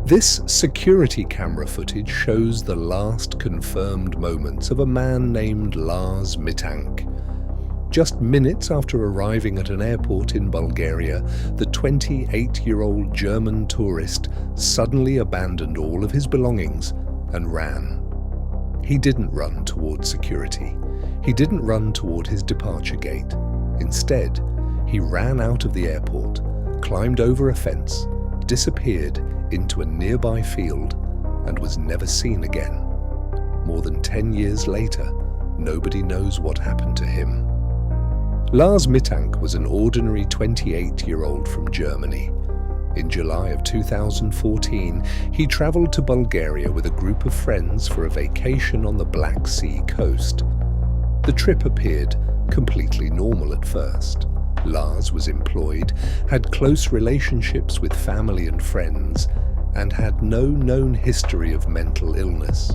This security camera footage shows the last confirmed moments of a man named Lars Mittank. Just minutes after arriving at an airport in Bulgaria, the 28-year-old German tourist suddenly abandoned all of his belongings and ran. He didn't run toward security. He didn't run toward his departure gate. Instead, he ran out of the airport, climbed over a fence, disappeared into a nearby field, and was never seen again. More than 10 years later, nobody knows what happened to him. Lars Mittank was an ordinary 28-year-old from Germany. In July of 2014, he traveled to Bulgaria with a group of friends for a vacation on the Black Sea coast. The trip appeared completely normal at first. Lars was employed, had close relationships with family and friends, and had no known history of mental illness.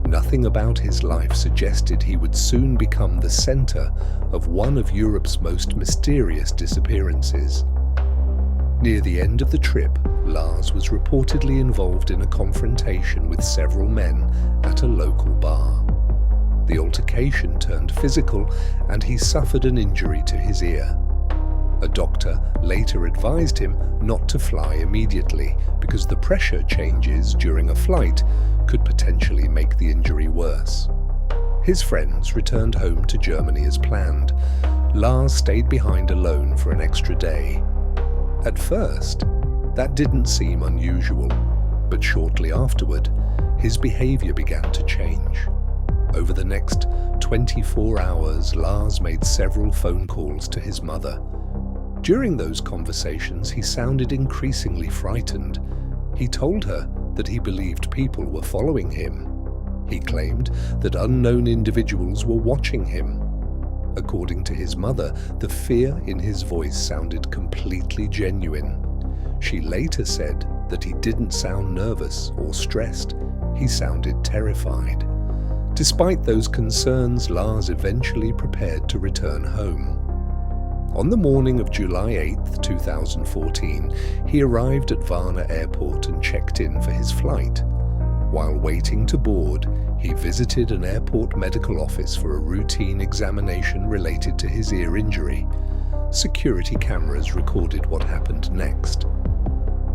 Nothing about his life suggested he would soon become the center of one of Europe's most mysterious disappearances. Near the end of the trip, Lars was reportedly involved in a confrontation with several men at a local bar. The altercation turned physical, and he suffered an injury to his ear. A doctor later advised him not to fly immediately because the pressure changes during a flight could potentially make the injury worse. His friends returned home to Germany as planned. Lars stayed behind alone for an extra day. At first, that didn't seem unusual, but shortly afterward, his behavior began to change. Over the next 24 hours, Lars made several phone calls to his mother. During those conversations, he sounded increasingly frightened. He told her that he believed people were following him. He claimed that unknown individuals were watching him. According to his mother, the fear in his voice sounded completely genuine. She later said that he didn't sound nervous or stressed. He sounded terrified. Despite those concerns, Lars eventually prepared to return home. On the morning of July 8, 2014, he arrived at Varna Airport and checked in for his flight. While waiting to board, he visited an airport medical office for a routine examination related to his ear injury. Security cameras recorded what happened next.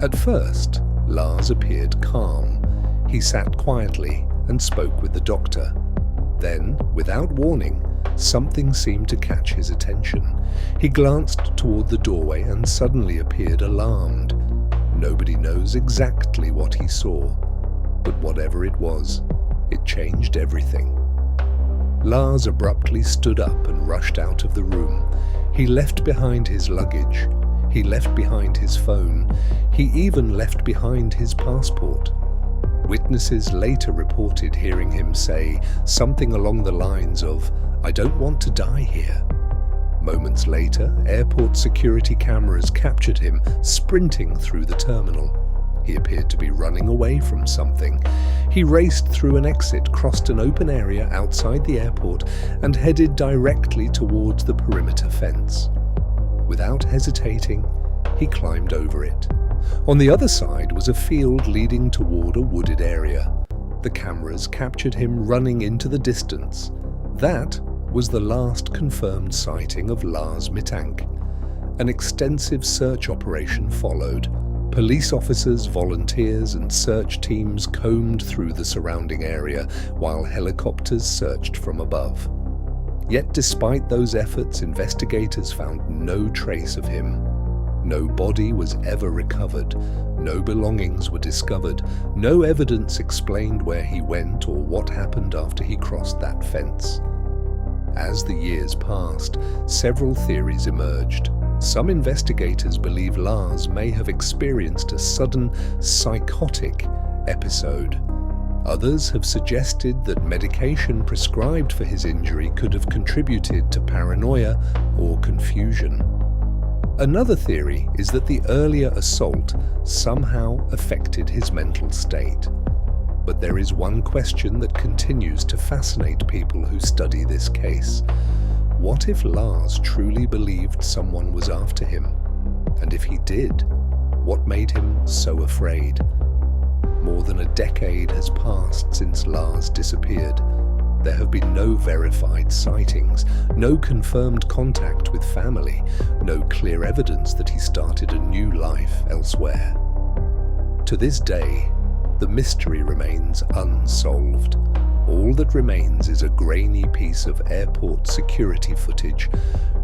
At first, Lars appeared calm. He sat quietly and spoke with the doctor. Then, without warning, something seemed to catch his attention. He glanced toward the doorway and suddenly appeared alarmed. Nobody knows exactly what he saw, but whatever it was, it changed everything. Lars abruptly stood up and rushed out of the room. He left behind his luggage. He left behind his phone. He even left behind his passport. Witnesses later reported hearing him say something along the lines of, "I don't want to die here." Moments later, airport security cameras captured him sprinting through the terminal. He appeared to be running away from something. He raced through an exit, crossed an open area outside the airport, and headed directly towards the perimeter fence. Without hesitating, he climbed over it. On the other side was a field leading toward a wooded area. The cameras captured him running into the distance. That was the last confirmed sighting of Lars Mittank. An extensive search operation followed. Police officers, volunteers, and search teams combed through the surrounding area while helicopters searched from above. Yet despite those efforts, investigators found no trace of him. No body was ever recovered. No belongings were discovered. No evidence explained where he went or what happened after he crossed that fence. As the years passed, several theories emerged. Some investigators believe Lars may have experienced a sudden psychotic episode. Others have suggested that medication prescribed for his injury could have contributed to paranoia or confusion. Another theory is that the earlier assault somehow affected his mental state. But there is one question that continues to fascinate people who study this case. What if Lars truly believed someone was after him? And if he did, what made him so afraid? decade has passed since Lars disappeared. There have been no verified sightings, no confirmed contact with family, no clear evidence that he started a new life elsewhere. To this day, the mystery remains unsolved. All that remains is a grainy piece of airport security footage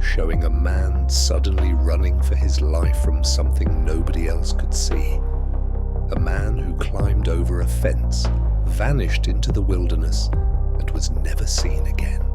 showing a man suddenly running for his life from something nobody else could see. A man who climbed over a fence, vanished into the wilderness, and was never seen again.